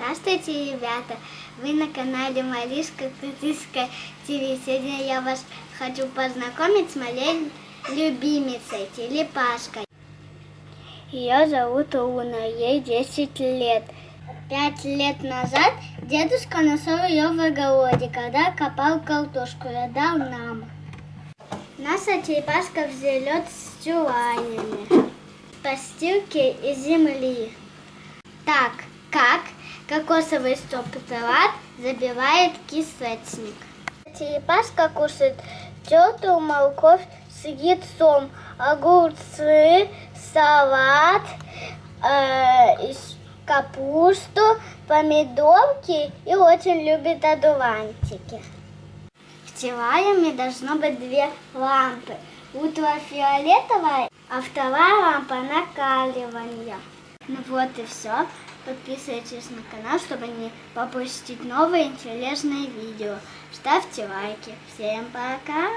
Здравствуйте, ребята! Вы на канале Малышка Крутыска ТВ. Сегодня я вас хочу познакомить с моей любимицей, Телепашкой. Ее зовут Луна, ей 10 лет. 5 лет назад дедушка нашел ее в огороде, когда копал картошку и отдал нам. Наша черепашка взлет с чуланами, постилки из земли. Так как кокосовый субстрат забивает кишечник. Черепашка кушает тертую морковь с яйцом, огурцы, салат, капусту, помидорки и очень любит одуванчики. В террариуме должно быть 2 лампы. Ультрафиолетовая, а вторая лампа накаливания. Ну вот и все. Подписывайтесь на канал, чтобы не пропустить новые интересные видео. Ставьте лайки. Всем пока!